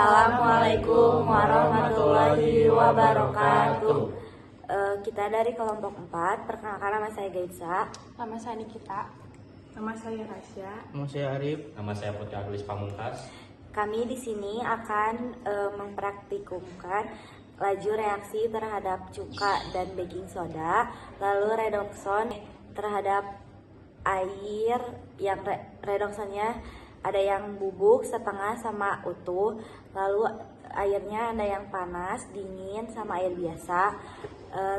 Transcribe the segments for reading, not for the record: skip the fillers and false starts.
Assalamualaikum warahmatullahi wabarakatuh. Kita dari kelompok 4. Perkenalkan, nama saya Gaitsa. Nama saya Nikita. Nama saya Rasya. Nama saya Arif. Nama saya Putra Aglis Pamungkas. Kami di sini akan mempraktikumkan laju reaksi terhadap cuka dan baking soda, lalu redokson terhadap air yang redoksonnya ada yang bubuk setengah sama utuh, lalu airnya ada yang panas, dingin sama air biasa.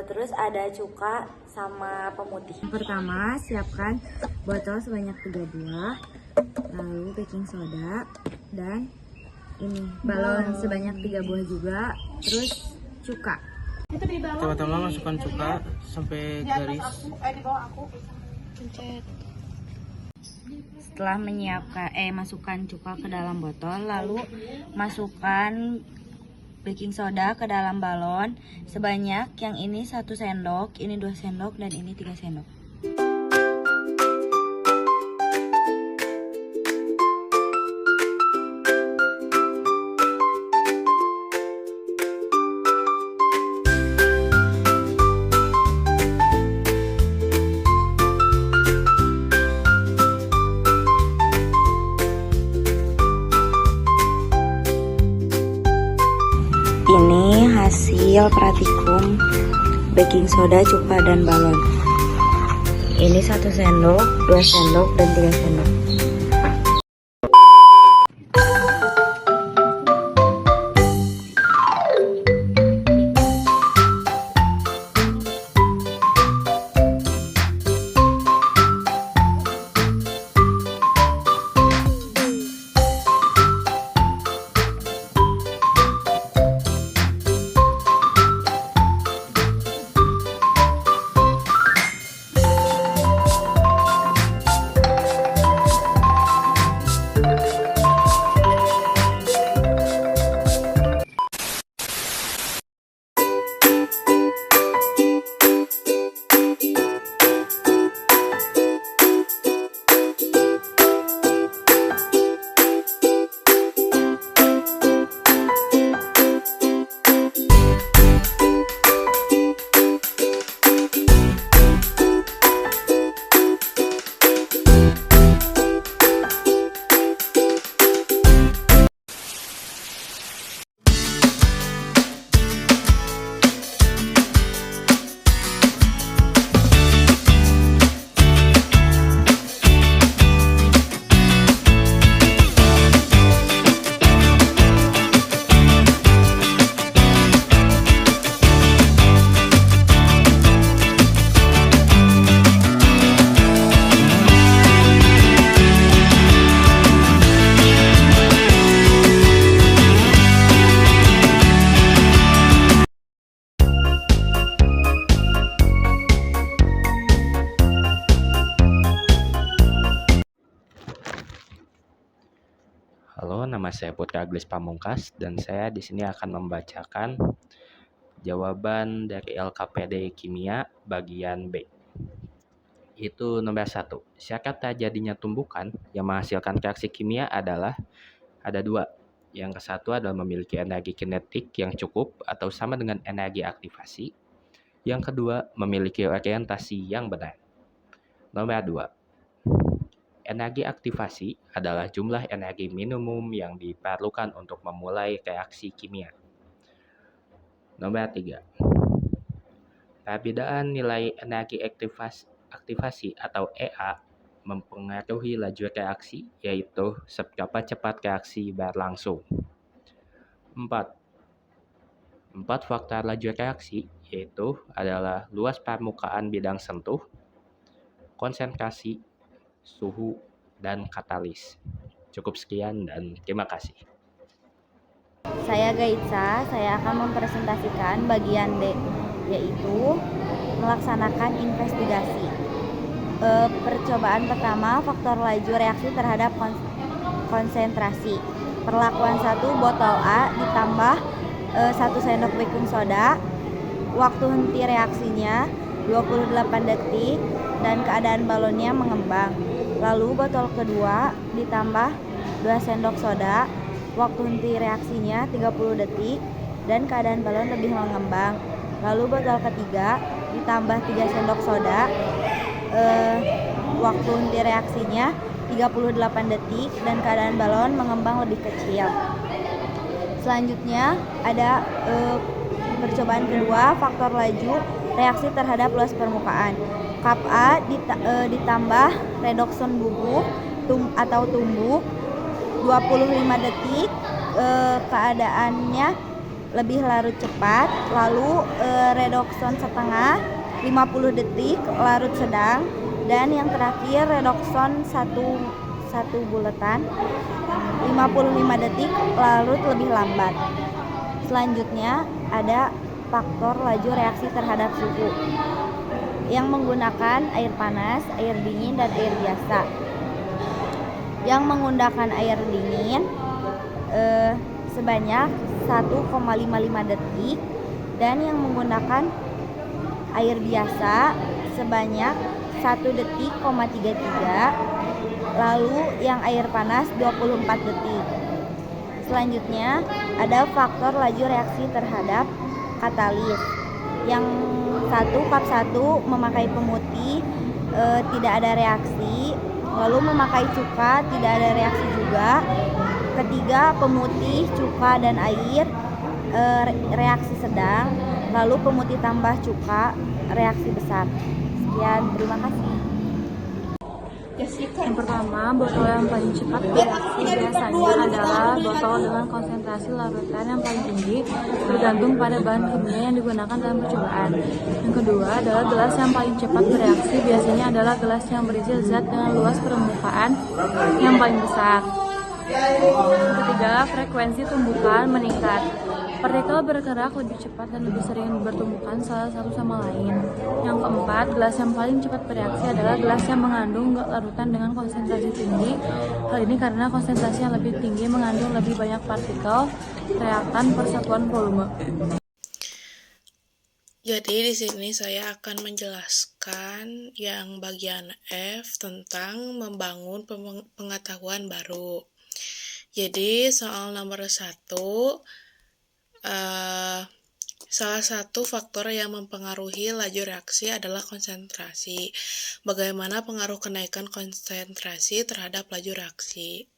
Terus ada cuka sama pemutih. Pertama, siapkan botol sebanyak 3 buah, lalu baking soda, dan ini balon sebanyak 3 buah juga, terus cuka. Pertama masukkan cuka sampai garis. Di bawah aku. Pencet. Setelah masukkan cuka ke dalam botol, lalu masukkan baking soda ke dalam balon sebanyak yang ini 1 sendok, ini 2 sendok, dan ini 3 sendok. Ini hasil praktikum baking soda, cuka, dan balon. Ini 1 sendok, 2 sendok, dan 3 sendok. Halo, nama saya Putra Aglis Pamungkas dan saya di sini akan membacakan jawaban dari LKPD Kimia bagian B. Itu nomor 1. Syarat terjadinya tumbukan yang menghasilkan reaksi kimia adalah ada 2. Yang ke-1 adalah memiliki energi kinetik yang cukup atau sama dengan energi aktivasi. Yang kedua, memiliki orientasi yang benar. Nomor 2. Energi aktivasi adalah jumlah energi minimum yang diperlukan untuk memulai reaksi kimia. Nomor 3. Perbedaan nilai energi aktivasi atau EA mempengaruhi laju reaksi, yaitu seberapa cepat reaksi berlangsung. 4 faktor laju reaksi yaitu adalah luas permukaan bidang sentuh, konsentrasi, suhu, dan katalis. Cukup sekian dan terima kasih. Saya Gaitsa, saya akan mempresentasikan bagian D, yaitu melaksanakan investigasi. Percobaan pertama, faktor laju reaksi terhadap konsentrasi. Perlakuan 1, botol A ditambah 1 sendok baking soda. Waktu henti reaksinya 28 detik dan keadaan balonnya mengembang. Lalu botol kedua ditambah 2 sendok soda. Waktu henti reaksinya 30 detik dan keadaan balon lebih mengembang. Lalu botol ketiga ditambah 3 sendok soda. Waktu henti reaksinya 38 detik dan keadaan balon mengembang lebih kecil. Selanjutnya ada percobaan kedua, faktor laju reaksi terhadap luas permukaan. Kap A ditambah redoxon bubuk atau tumbuk 25 detik, keadaannya lebih larut cepat. Lalu redoxon setengah 50 detik larut sedang, dan yang terakhir redoxon satu buletan 55 detik larut lebih lambat. Selanjutnya ada faktor laju reaksi terhadap suhu yang menggunakan air panas, air dingin, dan air biasa. Yang menggunakan air dingin sebanyak 1,55 detik, dan yang menggunakan air biasa sebanyak 1 detik, 33. Lalu yang air panas 24 detik. Selanjutnya ada faktor laju reaksi terhadap katalis. Yang kap 1 memakai pemutih, tidak ada reaksi. Lalu memakai cuka, tidak ada reaksi juga. Ketiga, pemutih, cuka, dan air, reaksi sedang. Lalu pemutih tambah cuka, reaksi besar. Sekian, terima kasih. Yang pertama, botol yang paling cepat bereaksi biasanya adalah botol dengan konsentrasi larutan yang paling tinggi, bergantung pada bahan kimia yang digunakan dalam percobaan. Yang kedua adalah gelas yang paling cepat bereaksi, biasanya adalah gelas yang berisi zat dengan luas permukaan yang paling besar. Yang ketiga, frekuensi tumbukan meningkat. Partikel bergerak lebih cepat dan lebih sering bertumbukan salah satu sama lain. Yang keempat, gelas yang paling cepat bereaksi adalah gelas yang mengandung larutan dengan konsentrasi tinggi. Hal ini karena konsentrasi yang lebih tinggi mengandung lebih banyak partikel reaktan per satuan volume. Jadi di sini saya akan menjelaskan yang bagian F tentang membangun pengetahuan baru. Jadi soal nomor 1, salah satu faktor yang mempengaruhi laju reaksi adalah konsentrasi. Bagaimana pengaruh kenaikan konsentrasi terhadap laju reaksi?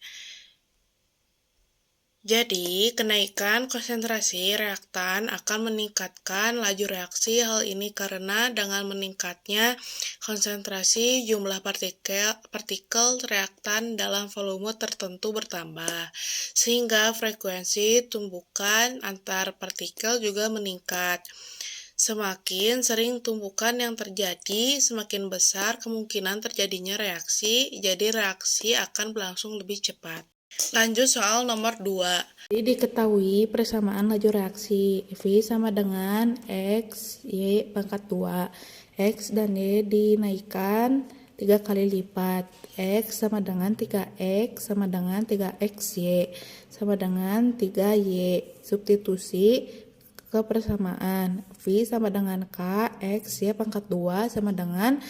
Jadi, kenaikan konsentrasi reaktan akan meningkatkan laju reaksi. Hal ini karena dengan meningkatnya konsentrasi jumlah partikel reaktan dalam volume tertentu bertambah, sehingga frekuensi tumbukan antar partikel juga meningkat. Semakin sering tumbukan yang terjadi, semakin besar kemungkinan terjadinya reaksi, jadi reaksi akan berlangsung lebih cepat. Lanjut soal nomor 2. Jadi diketahui persamaan laju reaksi V sama dengan X, Y pangkat 2. X dan Y dinaikkan 3 kali lipat. X sama dengan 3X sama dengan 3XY sama dengan 3Y. Substitusi ke persamaan. V sama dengan K, X, Y pangkat 2 sama dengan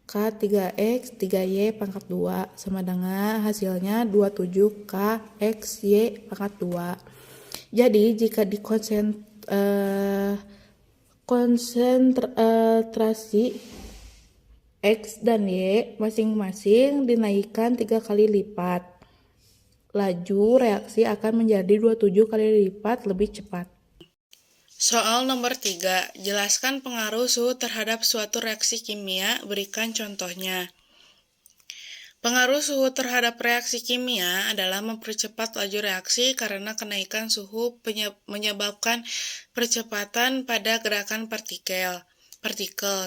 K 3X, 3Y pangkat 2 sama dengan hasilnya 27K X, Y pangkat 2. Jadi jika konsentrasi X dan Y masing-masing dinaikkan 3 kali lipat, laju reaksi akan menjadi 27 kali lipat lebih cepat. Soal nomor 3, jelaskan pengaruh suhu terhadap suatu reaksi kimia, berikan contohnya. Pengaruh suhu terhadap reaksi kimia adalah mempercepat laju reaksi karena kenaikan suhu menyebabkan percepatan pada gerakan partikel.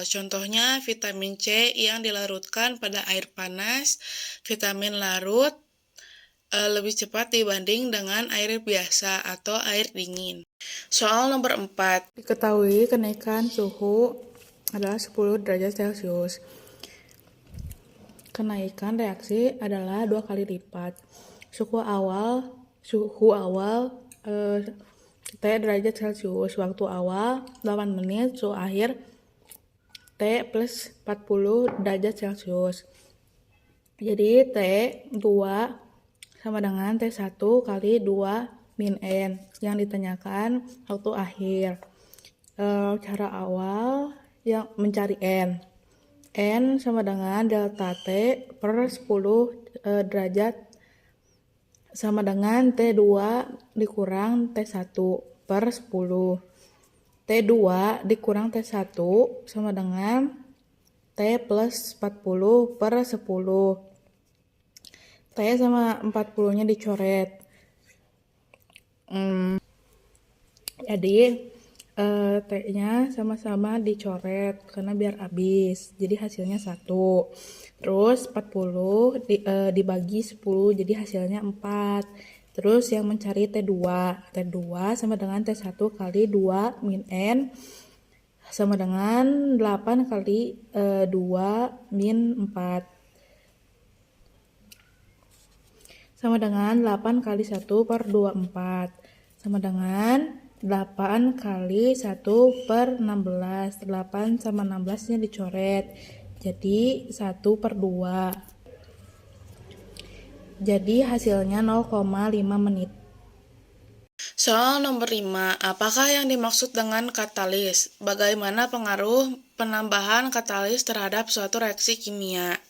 Contohnya vitamin C yang dilarutkan pada air panas, vitamin larut lebih cepat dibanding dengan air biasa atau air dingin. Soal nomor 4. Diketahui kenaikan suhu adalah 10 derajat Celcius. Kenaikan reaksi adalah 2 kali lipat. Suhu awal T derajat Celcius. Waktu awal 8 menit, suhu akhir T plus 40 derajat Celcius. Jadi T 2 sama dengan T1 kali 2 min N yang ditanyakan waktu akhir. Cara awal yang mencari N. N sama dengan delta T per 10 derajat sama dengan T2 dikurang T1 per 10. T2 dikurang T1 sama dengan T plus 40 per 10. T sama 40-nya dicoret. Jadi T-nya sama-sama dicoret karena biar habis. Jadi hasilnya 1. Terus 40 dibagi 10 jadi hasilnya 4. Terus yang mencari T2. T2 sama dengan T1 kali 2 min N sama dengan 8 kali 2 min 4. Sama dengan 8 kali 1 per 24. Sama dengan 8 kali 1 per 16. 8 sama 16-nya dicoret. Jadi 1 per 2. Jadi hasilnya 0,5 menit. Soal nomor 5. Apakah yang dimaksud dengan katalis? Bagaimana pengaruh penambahan katalis terhadap suatu reaksi kimia?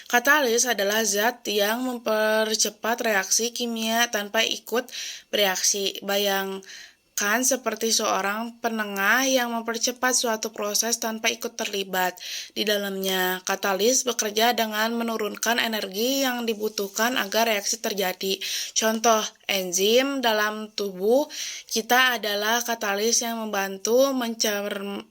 Katalis adalah zat yang mempercepat reaksi kimia tanpa ikut bereaksi. Bayangkan seperti seorang penengah yang mempercepat suatu proses tanpa ikut terlibat di dalamnya. Katalis bekerja dengan menurunkan energi yang dibutuhkan agar reaksi terjadi. Contoh, enzim dalam tubuh kita adalah katalis yang membantu mencerna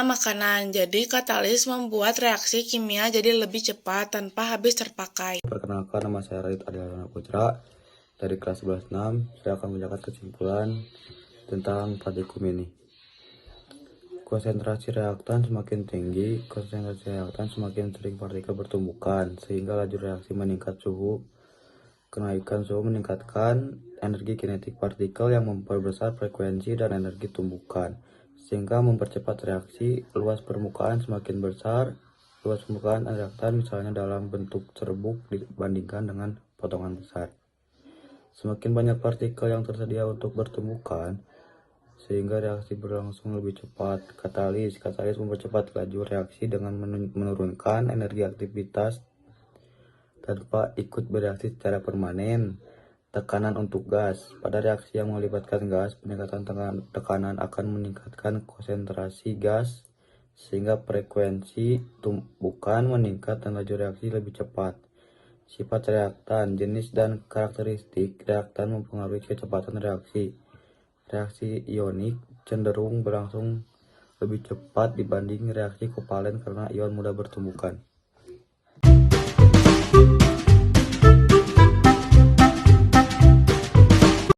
makanan. Jadi katalis membuat reaksi kimia jadi lebih cepat tanpa habis terpakai. Perkenalkan, nama saya Radit Adiana Putra dari kelas 11-6. Saya akan menjelaskan kesimpulan tentang partikum ini. Konsentrasi reaktan semakin tinggi, konsentrasi reaktan semakin sering partikel bertumbukan, sehingga laju reaksi meningkat suhu. Kenaikan suhu meningkatkan energi kinetik partikel yang memperbesar frekuensi dan energi tumbukan, sehingga mempercepat reaksi. Luas permukaan semakin besar, luas permukaan reaktan misalnya dalam bentuk serbuk dibandingkan dengan potongan besar. Semakin banyak partikel yang tersedia untuk bertumbukan, sehingga reaksi berlangsung lebih cepat. Katalis mempercepat laju reaksi dengan menurunkan energi aktivitas tanpa ikut bereaksi secara permanen. Tekanan untuk gas. Pada reaksi yang melibatkan gas, peningkatan tekanan akan meningkatkan konsentrasi gas, sehingga frekuensi tumbukan meningkat dan laju reaksi lebih cepat. Sifat reaktan, jenis dan karakteristik reaktan mempengaruhi kecepatan reaksi. Reaksi ionik cenderung berlangsung lebih cepat dibanding reaksi kovalen karena ion mudah bertumbukan.